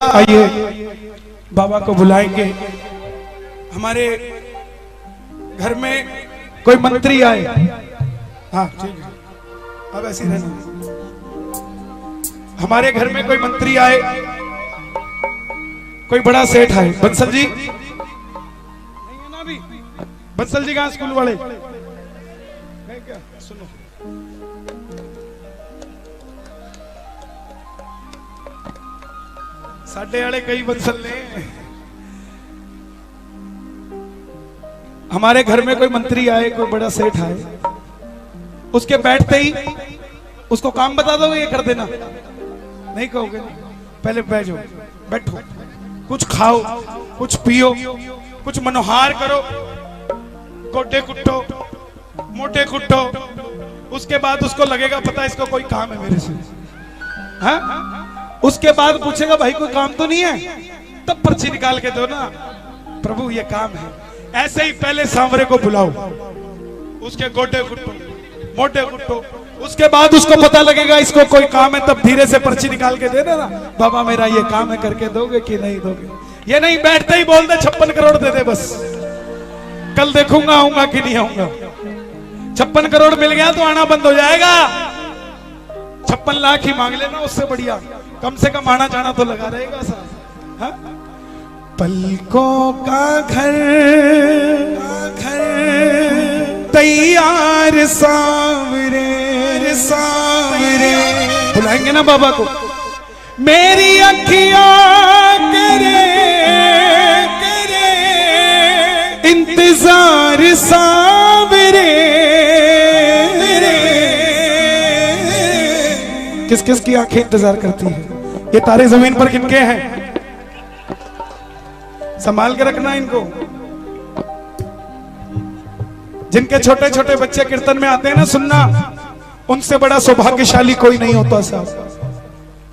आइए बाबा को बुलाएंगे। हमारे घर में कोई मंत्री आए, हाँ ठीक है, अब ऐसे ही रहना। हमारे घर में कोई मंत्री आए, कोई बड़ा सेठ आए। बंसल जी नहीं है ना अभी? बंसल जी कहाँ? स्कूल वाले नहीं क्या? सुनो, साढ़े वाले कई बंसल ने। हमारे घर में कोई मंत्री आए, कोई बड़ा सेठ आए, उसके बैठते ही उसको काम बता दोगे, ये कर देना? नहीं कहोगे? पहले बैठो, बैठो, कुछ खाओ, कुछ पियो, कुछ मनोहार करो, गोटे कुट्टो, मोटे कुट्टो। उसके बाद उसको लगेगा पता इसको कोई काम है मेरे से, हाँ? उसके बाद पूछेगा भाई कोई काम तो नहीं है, तब पर्ची निकाल के दो ना, प्रभु ये काम है। ऐसे ही पहले सांवरे को बुलाओ, उसके गोटे कुट्टो, मोटे कुट्टो। उसके बाद उसको पता लगेगा इसको कोई काम है, तब धीरे से पर्ची निकाल के दे देना, बाबा मेरा ये काम है, करके दोगे कि नहीं दोगे? ये नहीं बैठते ही बोल दे 56 करोड़ दे दे बस, कल देखूंगा आऊंगा कि नहीं आऊंगा। 56 करोड़ मिल गया तो आना बंद हो जाएगा। 56 लाख ही मांग लेना, उससे बढ़िया कम से कम आना जाना तो लगा रहेगा साहब, हाँ? पलकों का घर तैयार सांवरे सांवरे, बुलाएंगे ना बाबा को। मेरी अखियां करे करे इंतजार सांवरे। किस किस की आंखें इंतजार करती है? ये तारे जमीन पर किनके हैं? संभाल के रखना इनको। जिनके छोटे छोटे बच्चे कीर्तन में आते हैं ना सुनना, उनसे बड़ा सौभाग्यशाली कोई नहीं होता साहब।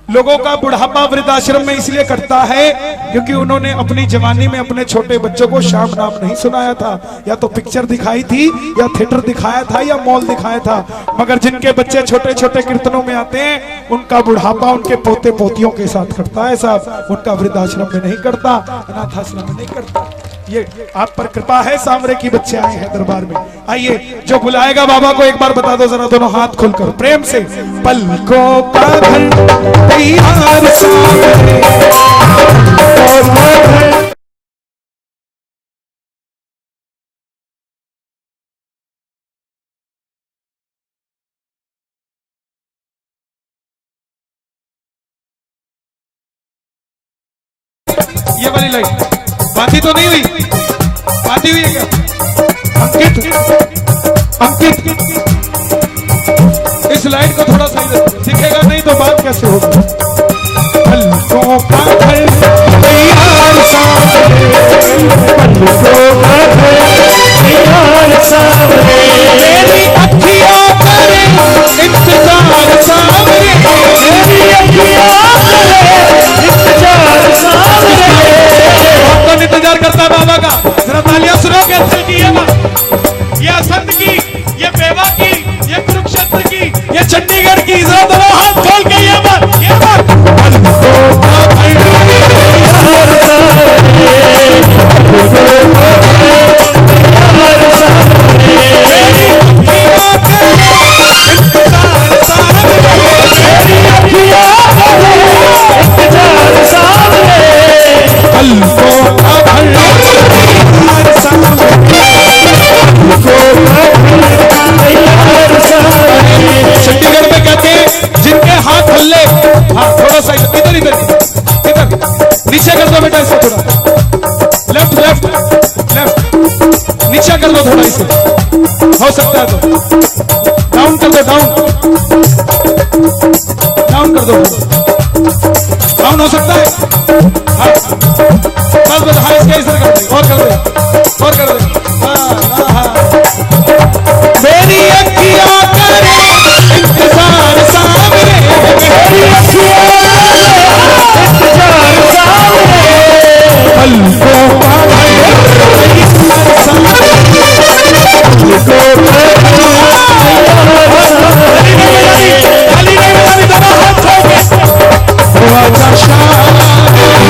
लोगों का बुढ़ापा वृद्धाश्रम में इसलिए कटता है क्योंकि उन्होंने अपनी जवानी में अपने छोटे बच्चों को श्याम नाम नहीं सुनाया था, या तो पिक्चर दिखाई थी, या थिएटर दिखाया था, या मॉल दिखाया था। मगर जिनके बच्चे छोटे छोटे कीर्तनों में आते हैं, उनका बुढ़ापा उनके पोते पोतियों के साथ कटता है साहब, उनका वृद्धाश्रम में नहीं कटता, अनाथ आश्रम में नहीं कटता। ये आप पर कृपा है, सांवरे की बच्चे आए हैं दरबार में। आइए, जो बुलाएगा बाबा को एक बार बता दो जरा, दोनों हाथ खोलकर प्रेम से। पलकों का घर तैयार सांवरे, ये वाली लाइट बाती तो नहीं हुई? बाती हुई है क्या? अंकित, अंकित, इस लाइट को थोड़ा सही दिखेगा, नहीं तो बात कैसे होगी? पलकों का घर तैयार सांवरे, पलकों का घर तैयार सांवरे, मेरी अखियां करे इंतजार सांवरे, मेरी अखियां करे इंतजार सांवरे। कौन इंतजार करता है बाबा का? जरा तालियां सुनो के असल की, ये असंध की, ये बेवा की, ये कुरुक्षेत्र की, ये चंडीगढ़ की, जरा दोनों हाथ खोल के ये बात, ये बात। चंडीगढ़ में कहते हैं जिनके हाथ हल्ले, हाँ थोड़ा सा इधर इधर इधर नीचे कर दो बेटा, इसको थोड़ा लेफ्ट लेफ्ट लेफ्ट नीचे कर दो थोड़ा, इसे हो सकता है तो डाउन कर दो, डाउन कर दो, डाउन हो सकता है, हाँ बस बस, हाँ इसके इधर कर दे, और कर दे, और कर दे, हाँ हाँ। मेरी अखियां करे इंतजार सांवरे, मेरी अखियां इंतजार सांवरे, पलकों का घर तैयार सांवरे, पलकों का घर तैयार सांवरे।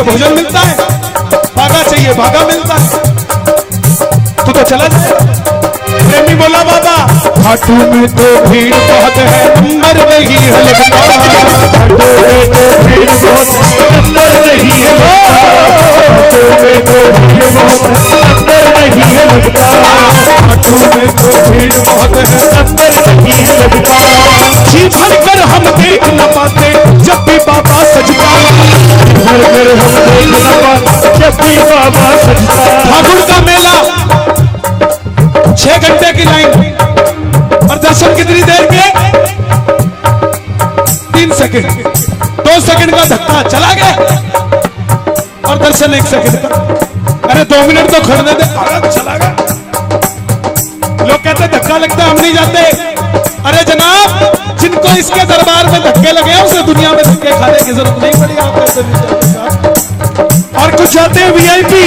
चाहिए भोजन मिलता है, भागा चाहिए भागा मिलता है। तू तो चला जाए। प्रेमी बोला बाबा खाटू में तो भीड़ बहुत है, नंबर नहीं है लगता। खाटू में तो भीड़ बहुत है, नंबर नहीं है लगता। खाटू में तो भीड़ बहुत है, नंबर नहीं है लगता। खाटू में तो भीड़ बहुत है, नंबर नहीं है लगता। जी भर कर हम देख न पाते जब भी बाबा सजता। भर कर हम देख न पाते जब भी बाबा सजता। फागुन का मेला 6 घंटे की लाइन और दर्शन कितनी देर के? 3 सेकंड, 2 सेकंड का धक्का चला गया और दर्शन 1 सेकंड का। अरे 2 मिनट तो खड़ने दे, चला गया। लोग कहते धक्का लगता है हम नहीं जाते। अरे जनाब, जिनको इसके दरबार में धक्के लगे हैं उसे दुनिया में धक्के खाने की जरूरत नहीं पड़ी। आप ऐसे नहीं जाते। और कुछ जाते हैं वीआईपी,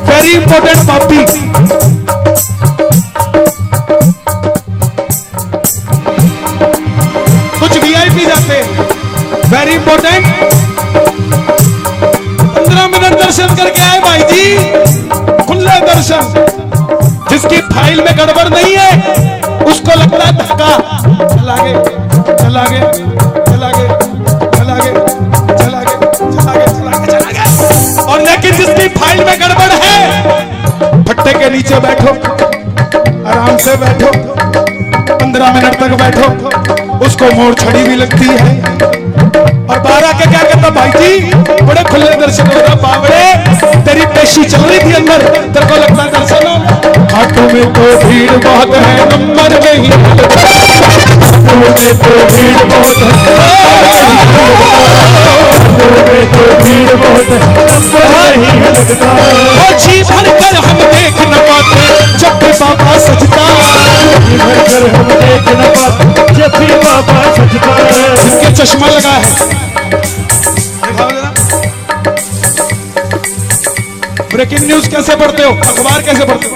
वेरी इंपॉर्टेंट पापी। वेरी इंपॉर्टेंट 15 मिनट दर्शन करके आए भाई जी, खुले दर्शन। जिसकी फाइल में गड़बड़ नहीं है उसको लगता है धक्का। चला गए चला गए चला गए चला गए चला गए चला गए चला गए चला गए। और लेकिन जिसकी फाइल में गड़बड़ है, फट्टे के नीचे बैठो, आराम से बैठो, 15 मिनट तक बैठो, उसको मोड़ छड़ी भी लगती है। और 12 के क्या कहता भाई जी, बड़े खुले दर्शन हो रहा। बावड़े तेरी पेशी चल रही थी अंदर, तेरे को लगता है दर्शन हो। खाटू में तो भीड़ बहुत है, नंबर नहीं लगता। खाटू में तो भीड़ बहुत है, खाटू में तो भीड़ बहुत है, नंबर नहीं लगता। और जी भर कर हम देख न पाते जब भी बाबा सजता। जी भर कर हम देख न पाते जब भी बाबा सजता। जिसके चश्मा लगा है, ब्रेकिंग न्यूज कैसे पढ़ते हो, अखबार कैसे पढ़ते हो?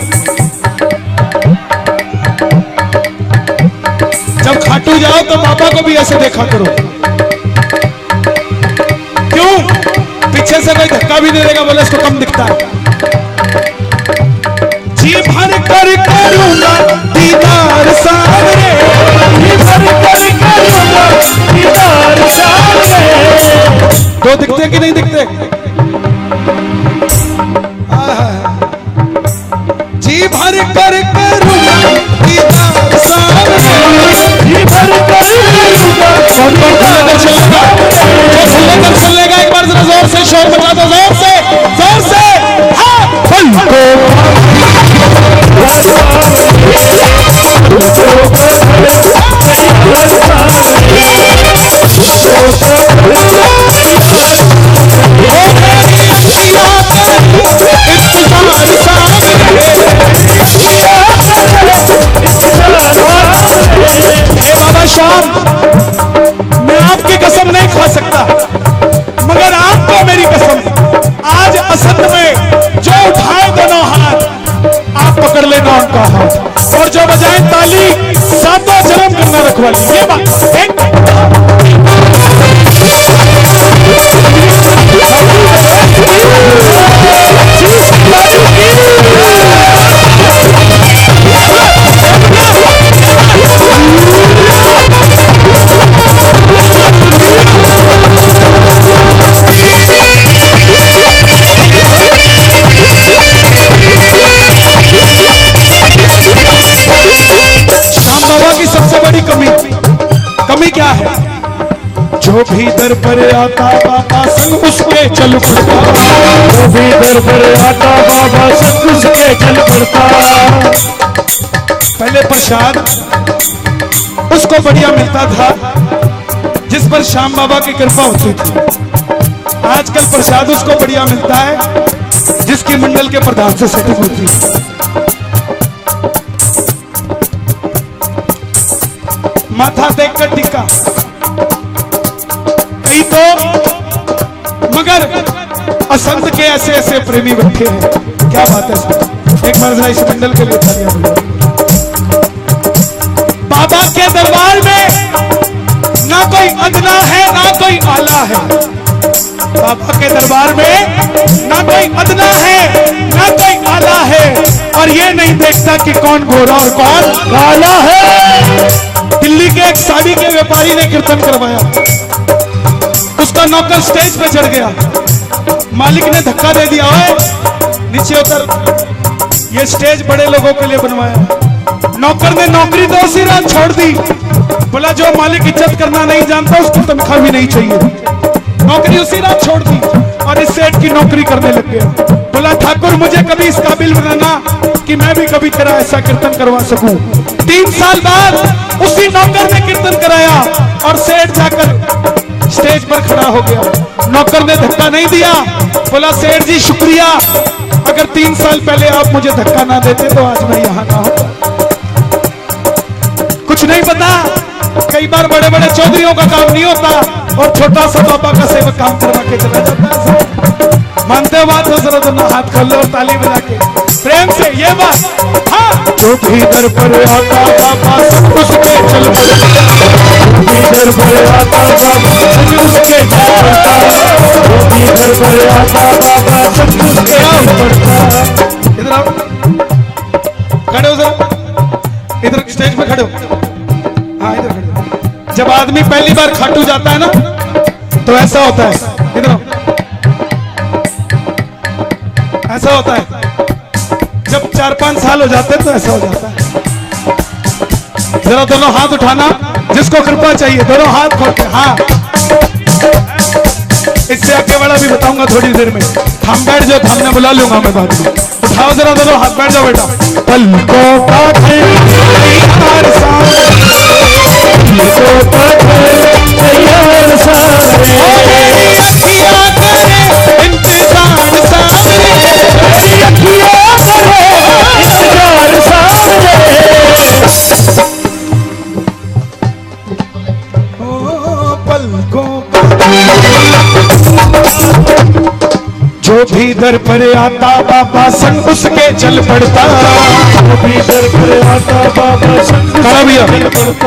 जब खाटू जाओ तो बाबा को भी ऐसे देखा करो। क्यों? पीछे से कोई धक्का भी नहीं देगा, बोले इसको कम दिखता है। जी भर कर करूंगा दीदार सामने, जी भर कर करूंगा दीदार सामने। तो दिखते कि नहीं दिखते? जी भर कर करूंगा दीदार सामने, जी भर कर करूंगा। कौन कौन खुले दर्शन लेगा? जो खुले दर्शन लेगा एक बार जरा जोर से शोर मचा दो, जोर से जोर से। शाम मैं आपकी कसम नहीं खा सकता, मगर आपको मेरी कसम, आज असंत में जो उठाए दोनों हाथ आप पकड़ लेना उनका हाथ, और जो बजाए ताली 7 जन्म करना रखवाली। ये बात कमी क्या है? जो भी दर पर आता बाबा संग उसके चल पड़ता। जो भी दर पर आता बाबा संग उसके चल पड़ता। पहले प्रसाद उसको बढ़िया मिलता था जिस पर श्याम बाबा की कृपा होती थी। आजकल प्रसाद उसको बढ़िया मिलता है जिसकी मंडल के प्रधान से सेटिंग होती है। माथा देखकर टिका कहीं तो, मगर असंत के ऐसे ऐसे प्रेमी बैठे हैं। क्या बात है सर, एक बार जरा इस मंडल के लिए तालियां बजाओ। बाबा के दरबार में ना कोई अदना है ना कोई आला है। बाबा के दरबार में ना कोई अदना है ना कोई आला है, और ये नहीं देखता कि कौन गोरा और कौन काला है। दिल्ली के एक साड़ी के व्यापारी ने कीर्तन करवाया, उसका नौकर स्टेज पे चढ़ गया, मालिक ने धक्का दे दिया, ओए नीचे उतर, ये स्टेज बड़े लोगों के लिए बनवाया। नौकर ने नौकरी तो उसी रात छोड़ दी, बोला जो मालिक इज्जत करना नहीं जानता उसको तनख्वाह भी नहीं चाहिए। नौकरी उसी रात छोड़ दी और इस सेठ की नौकरी करने लग गया। बोला ठाकुर मुझे कभी इस काबिल बनाना कि मैं भी कभी तेरा ऐसा कीर्तन करवा सकूं। 3 साल बाद उसी नौकर ने कीर्तन कराया और सेठ जाकर स्टेज पर खड़ा हो गया। नौकर ने धक्का नहीं दिया, बोला सेठ जी शुक्रिया, अगर 3 साल पहले आप मुझे धक्का ना देते तो आज मैं यहां ना होता। कुछ नहीं पता, कई बार बड़े बड़े चौधरियों का काम नहीं होता और छोटा सा बाबा का सेवक काम करवा के चला जाता है। मानते हो बात हो, जरा दोनों हाथ खोल लो और ताली बजा के प्रेम से ये बात। हाँ, जो भी दर पर आता बाबा सब उसके चल पड़ता, जो भी दर पर आता बाबा सब उसके चल पड़ता, जो भी दर पर आता बाबा सब उसके चल पड़ता। इधर आओ, खड़े हो जरा, इधर स्टेज पे खड़े हो। हाँ इधर खड़े। जब आदमी पहली बार खाटू जाता है ना तो ऐसा होता है, इधर आओ, ऐसा होता है। जब 4-5 साल हो जाते हैं तो ऐसा हो जाता है। जरा दोनों हाथ उठाना, जिसको कृपा चाहिए दोनों हाथ खोल के। हाँ, इससे आगे वाला भी बताऊंगा थोड़ी देर में। हम बैठ जाओ, हमने बुला लूंगा मैं बाद में। उठाओ जरा दोनों हाथ, बैठ जाओ बेटा। पलकों का तैयार सारे, पलकों का तैयार सारे, अखियां करे इंतजार सारे, अखियां करे इंतजार सारे। ओ पलकों जो भी दर पर आता बाबा संग उसके चल पड़ता, जो भी दर पर आता बाबा संग भैया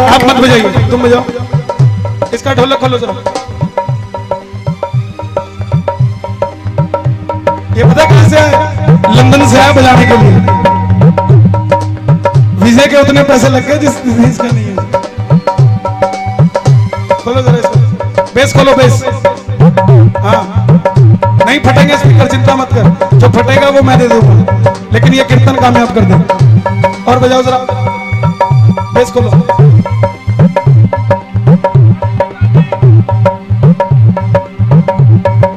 आप मत बजाइए, तुम बजाओ। इसका ढोलक खोलो जरा। ये पता कहां से आया? लंदन से आया बजाने के लिए। वीजे के उतने पैसे लग गए जिसका नहीं है। खोलो जरा इसको, बेस खोलो, बेस। हाँ नहीं फटेंगे स्पीकर, चिंता मत कर, जो फटेगा वो मैं दे दूंगा, लेकिन ये कीर्तन कामयाब कर दे। और बजाओ जरा, बेस खोलो।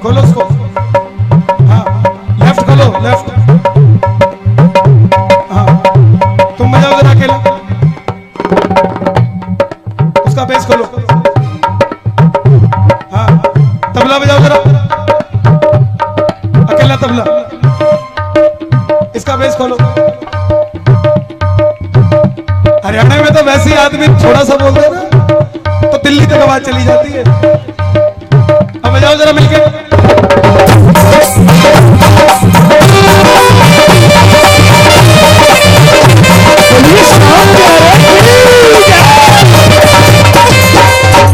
खोलो उसको, हाँ लेफ्ट खोलो, लेफ्ट। हाँ तुम बजाओ जरा अकेला, उसका बेस खोलो। हाँ तबला बजाओ जरा, अकेला तबला, इसका बेस खोलो। हरियाणा में तो वैसे ही आदमी थोड़ा सा बोलते हैं ना तो दिल्ली तक आवाज चली जाती है। अब बजाओ जरा मिलके।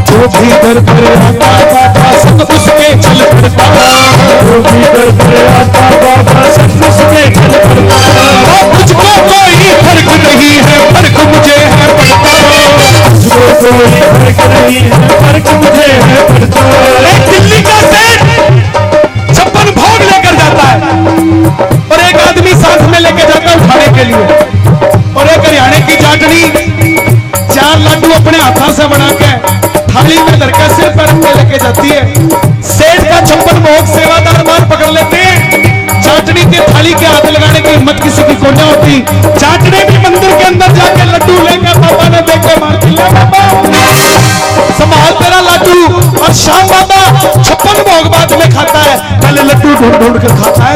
जो भी दर पर आता बाबा संग उसके चल पड़ता, जो भी दर पर आता बाबा संग उसके चल पड़ता। मुझको कोई फर्क नहीं है, फर्क मुझे है पड़ता, मुझको कोई फर्क नहीं है, फर्क मुझे है पड़ता। एक दिल्ली का सेठ 56 भोग लेकर जाता है और एक आदमी साथ में लेके जाता है उठाने के लिए, और एक हरियाणा की चाटनी 4 लड्डू अपने हाथों से बना के थाली में धरकर सिर पर लेके जाती है। सेठ का 56 भोग सेवादार मार पकड़ लेते हैं। चाटनी की थाली के हाथ लगाने की हिम्मत किसी की को नहीं होती। चाटनी भी मंदिर के अंदर जाके लड्डू लेकर बाबा ने देखे मार दिया, बाबा संभाल तेरा लड्डू। और शाम बाबा 56 भोग बाद में खाता है, पहले लड्डू ढूंढ ढूंढ कर खाता है।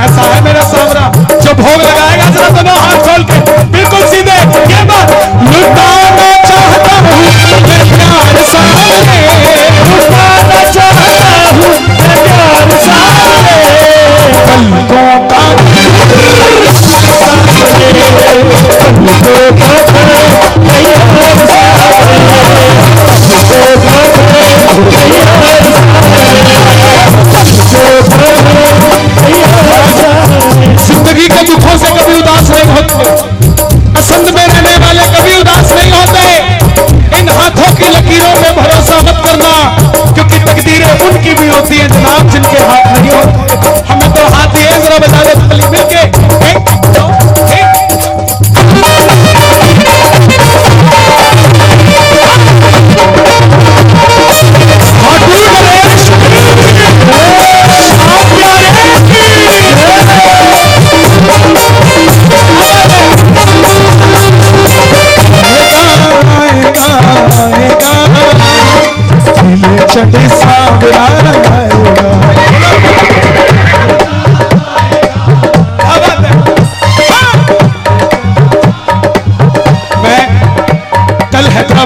ऐसा है मेरा सावरा जो भोग लगाएगा। जरा दोनों हाथ खोल के बिल्कुल सीधे ये बात, लुटाना चाहता हूँ मैं प्यार सारे, लुटाना चाहता हूँ मैं प्यार सारे, पलकों का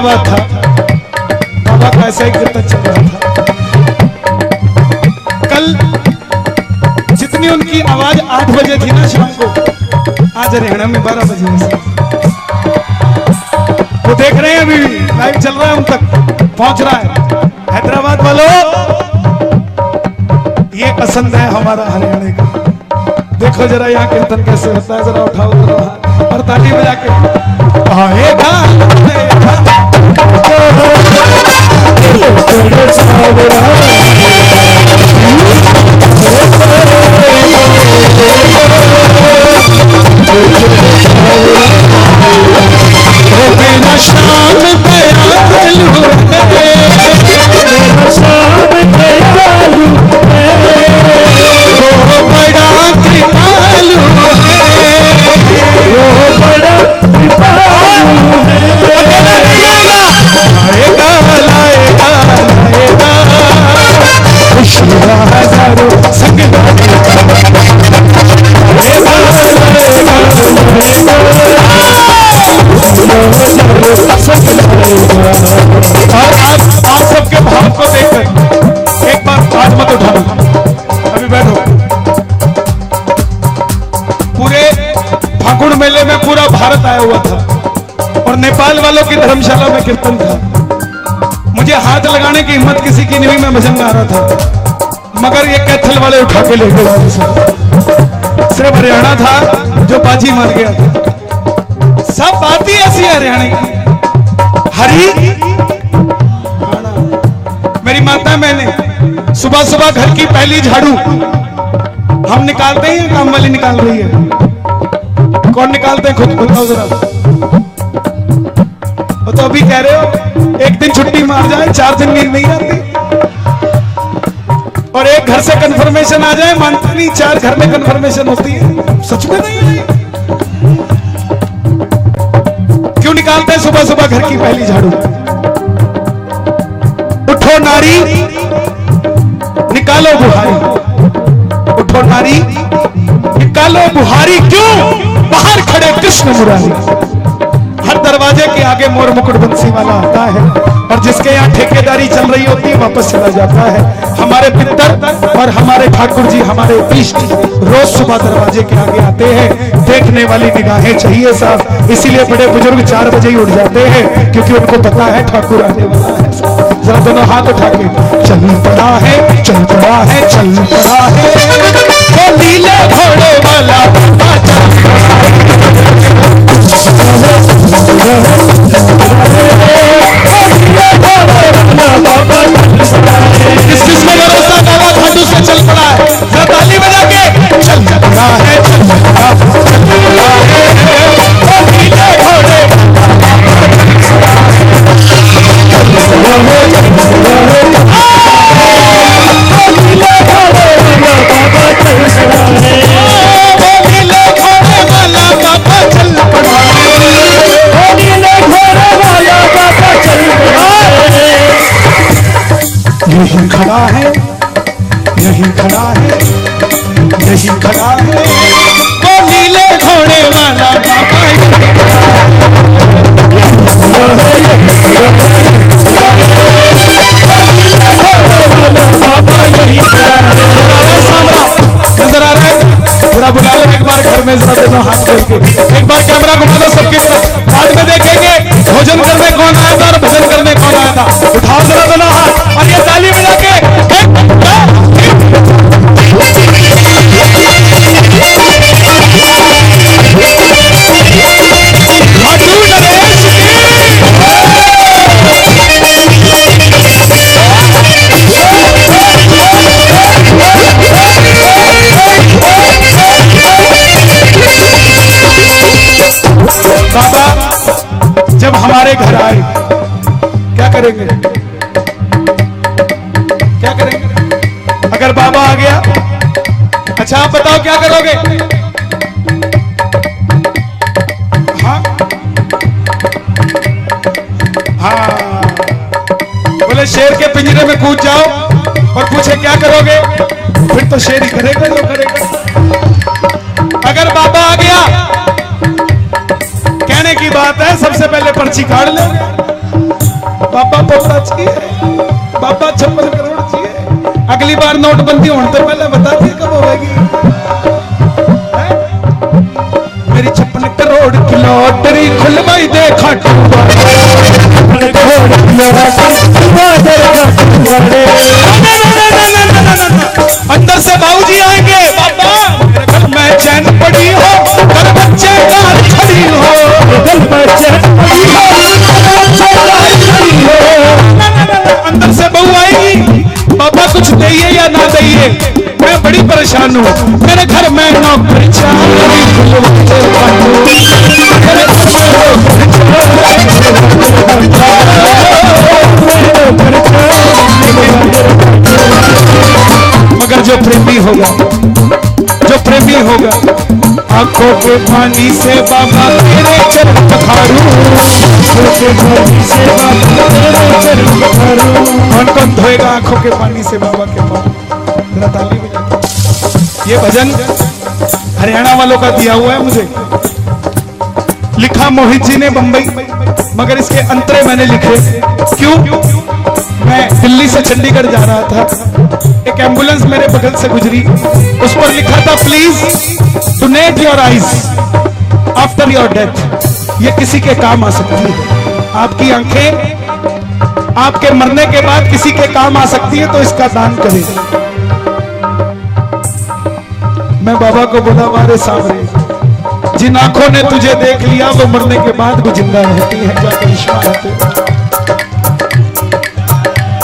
हैदराबाद था, बाबा का ऐसा ही कीर्तन चल रहा था। कल जितनी उनकी आवाज 8 बजे थी ना शाम को, आज हरियाणा में 12 बजे से वो देख रहे हैं, अभी लाइव चल रहा है, उन तक पहुंच रहा है। हैदराबाद वालों, ये पसंद है हमारा हरियाणा का। देखो जरा यहाँ कीर्तन कैसे होता है, जरा उठाओ जरा हाथ और ताली बजा के आएगा, आप सबके भाव को देखकर एक बार हाथ मत उठाना, अभी बैठो। पूरे फागुन मेले में पूरा भारत आया हुआ था और नेपाल वालों की धर्मशाला में कीर्तन था। मुझे हाथ लगाने की हिम्मत किसी की नहीं हुई, मैं भजन गा रहा था, मगर ये कैथल वाले उठा के ले गए। सिर्फ हरियाणा था जो बाजी मार गया था। सब बात ही ऐसी है हरियाणा की। हरी मेरी माता, मैंने सुबह सुबह घर की पहली झाड़ू हम निकालते हैं, काम वाली निकाल रही है? कौन निकालते हैं? खुद बताओ जरा। वो तो अभी कह रहे हो एक दिन छुट्टी मार जाए 4 दिन नींद नहीं आती, और एक घर से कंफर्मेशन आ जाए, मानते नहीं, 4 घर में कंफर्मेशन होती है। सच में नहीं है? क्यों निकालते हैं सुबह सुबह घर की पहली झाड़ू? उठो नारी निकालो बुहारी, उठो नारी निकालो बुहारी। क्यों? बाहर खड़े कृष्ण मुरारी। हर दरवाजे के आगे मोर मुकुट बंसी वाला आता है, और जिसके यहाँ ठेकेदारी चल रही होती है वापस चला जाता है। हमारे पितर और हमारे ठाकुर जी, हमारे इष्ट रोज सुबह दरवाजे के आगे आते हैं। देखने वाली निगाहें चाहिए साहब, इसीलिए बड़े बुजुर्ग 4 बजे ही उठ जाते हैं, क्योंकि उनको पता है ठाकुर आने वाला है। जरा दोनों हाथ उठा के चल पड़ा है, चल पड़ा है, चल पड़ा है, वो नीले घोड़े वाला बाबा चल पड़ा है। किस किस में भरोसा बाबा खाटू से चल पड़ा है? जरा ताली बजा के चल पड़ा है, चल पड़ा है, वो नीले घोड़े यही खड़ा है, यही खड़ा है, यही खड़ा है, वो नीले घोड़े वाला बाबा। नजर आ रहा है? जरा बुला लो एक बार घर में, जरा दोनों हाथ खोल के एक बार कैमरा घुमा लो सबकी तरफ। बाद में देखेंगे भोजन करने कौन आया था और भजन करने कौन आया था। उठाओ जरा दोनों हाथ और ये ताली बजा के बाबा जब हमारे घर आए क्या करेंगे? क्या करेंगे अगर बाबा आ गया? अच्छा आप बताओ क्या करोगे? हाँ हाँ, बोले शेर के पिंजरे में कूद जाओ और पूछे क्या करोगे? फिर तो शेर ही करेगा जो करेगा। अगर बाबा आ गया, कहने की बात है सबसे पहले पर्ची काट ले, बाबा बोलना चाहिए, बाबा 56 करोड़ चाहिए। अगली बार नोटबंदी होने तो पहले बता दिए कब होगी। मेरी 56 करोड़ की लॉटरी खुलवाई दे खाटू अंदर से बाबूजी आएंगे, बाबा मेरे घर में चैन पड़ी हो, घर बच्चे गाल खड़ी हो, घर में चैन पड़ी हो, अंदर से बहू आएगी, बाबा कुछ दइए या ना दइए, मैं बड़ी परेशान हूँ, मेरे घर में नौकरी मगर जो प्रेमी होगा, जो प्रेमी होगा, आंखों के पानी से बाबा तेरे चरण पखारूं, आंखों के पानी से बाबा तेरे चरण पखारूं। कौन कौन धोएगा आंखों के पानी से बाबा के पाँव? जरा ताली बजाओ। ये भजन हरियाणा वालों का दिया हुआ है मुझे, लिखा मोहित जी ने बंबई, मगर इसके अंतरे मैंने लिखे। क्यों? मैं दिल्ली से चंडीगढ़ जा रहा था, एक एम्बुलेंस मेरे बगल से गुजरी, उस पर लिखा था please donate your eyes after your death. ये किसी के काम आ सकती है, आपकी आंखें आपके मरने के बाद किसी के काम आ सकती है, तो इसका दान करें। मैं बाबा को बोला, वारे सामने जिन आंखों ने तुझे देख लिया वो मरने के बाद भी जिंदा रहती है, जाके विश्वास है।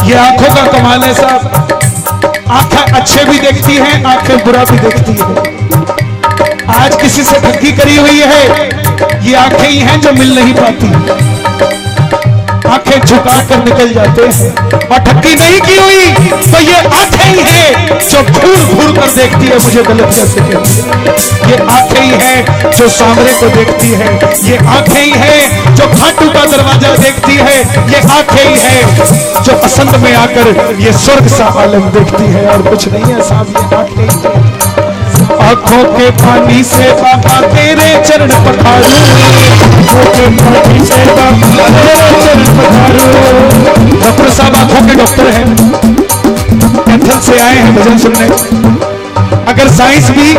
ये आंखों का कमाल है साहब, आंखें अच्छे भी देखती हैं, आंखें बुरा भी देखती हैं। आज किसी से ठगी करी हुई है, ये आंखें ही हैं जो मिल नहीं पाती, आंखें झुका कर निकल जाते हैं, और ठगी नहीं की हुई तो ये आंखें ही हैं जो घूर घूर कर देखती है मुझे गलत कैसे कहती है। ये आंखें ही हैं जो सांवरे को देखती है, ये आंखें ही हैं जो खाटू का दरवाजा देखती है, ये आंखें ही हैं जो पसंद में आकर ये स्वर्ग सा आलम देखती है, और कुछ नहीं है साहब, ये आंखें ही हैं। आंखों के पानी से बाबा तेरे चरण पखारूं, आंखों के पानी से बाबा तेरे चरण पखारूं। डॉक्टर साहब आंखों के डॉक्टर हैं, कैथल से आए हैं भजन सुनने। अगर साइंस भी,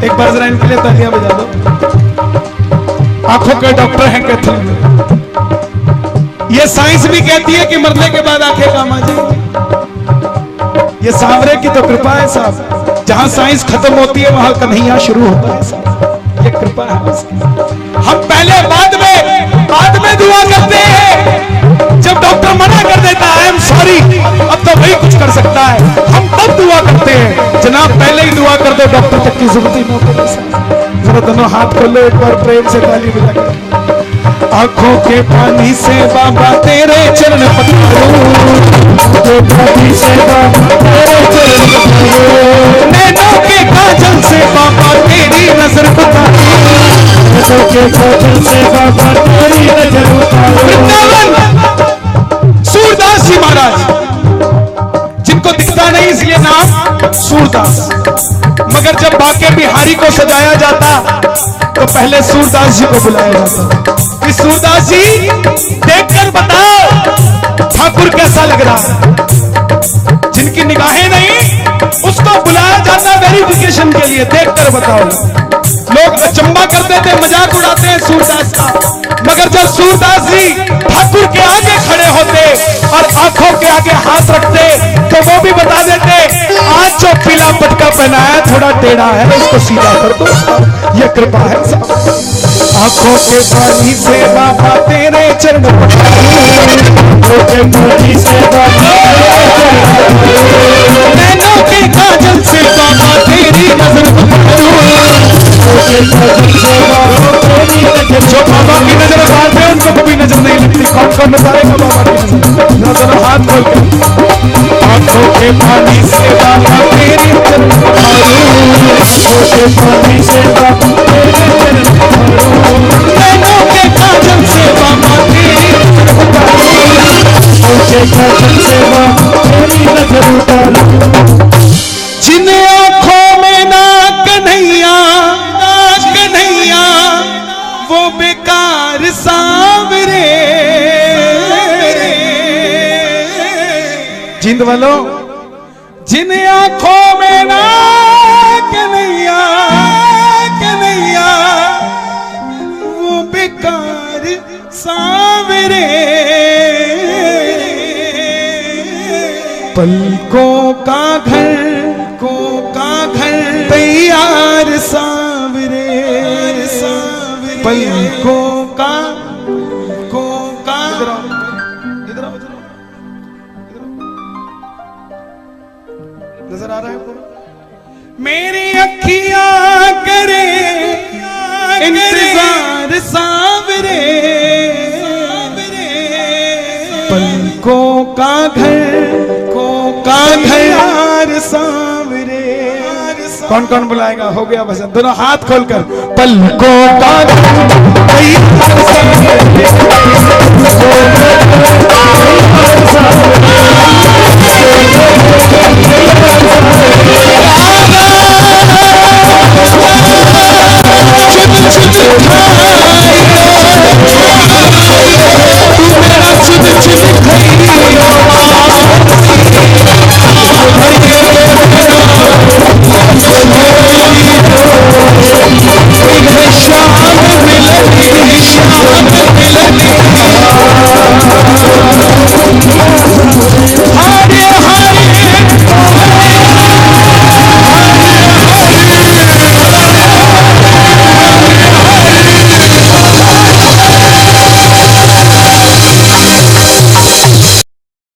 एक बार जरा इनके लिए तालियां बजा दो, आंखों के डॉक्टर हैं कैथल में। ये साइंस भी कहती है कि मरने के बाद आंखें काम आ जाएगी। ये सांवरे की तो कृपा है साहब, जहां साइंस खत्म होती है वहां कन्हैया शुरू होता है साहब, ये कृपा है उसकी। हम पहले बाद में दुआ करते हैं, जब डॉक्टर मना कर देता है आई एम सॉरी, अब तो वही कुछ कर सकता है, हम तब दुआ करते हैं। जनाब पहले ही दुआ कर दो, डॉक्टर तक की जरूरत ही न पड़े। जरा दोनों हाथ खोलो, एक बार प्रेम से ताली बजाकर। आंखों के पानी से बाबा तेरे चरण पखारूं, आंखों के पानी से बाबा तेरे चरण पखारूं, नैनों के काजल से बाबा तेरी नजर उतारूं, नैनों के काजल से बाबा तेरी नजर उतारूं। वृंदावन सूरदास जी महाराज, जिनको दिखता नहीं इसलिए नाम सूरदास, मगर जब बाके बिहारी को सजाया जाता तो पहले सूरदास जी को बुलाया जाता कि सूरदास जी देखकर बताओ ठाकुर कैसा लग रहा। जिनकी निगाहें नहीं उसको बुलाया जाता वेरिफिकेशन के लिए, देखकर बताओ। लोग अचंबा करते थे, मजाक उड़ाते हैं सूरदास का, मगर जब सूरदास जी ठाकुर के आगे खड़े होते और आंखों के आगे हाथ रखते तो वो भी बता देते आज जो पीला पटका पहनाया थोड़ा टेढ़ा है, इसको सीधा कर दो, ये कृपा है। आंखों के पानी से बाबा तेरे चरण पखारूं, आंखों के पानी से बाबा नैनों के काजल से बाबा तेरी नजर पखारूं, जो बाबा की नजर मारते हैं उनको कभी नजर नहीं लगती। कौन कौन नजारेगा बाबा की नजर? दोनों हाथ खोल के। आंखों के पानी से बाबा तेरी चरण पखारूं, आंखों के पानी से बाबा तेरे चरण पखारूं, नैनों के काजल से बाबा तेरी नजर उतारूं, आंखों के काजल से बाबा तेरी नजर उतारूं। जिन आंखों में ना कन्हैया वो बेकार सांवरे, जीत वालों, जिन आंखों में ना कन्हैया कन्हैया वो बेकार सांवरे, पलकों का घर तैयार सांवरे, पलकों का इधर आओ नजर आ रहा है आपको? मेरी अखियां करे इंतजार सांवरे, पलकों का घर यार सांवरे। कौन कौन बुलाएगा? हो गया बस, दोनों हाथ खोलकर पलकों का घर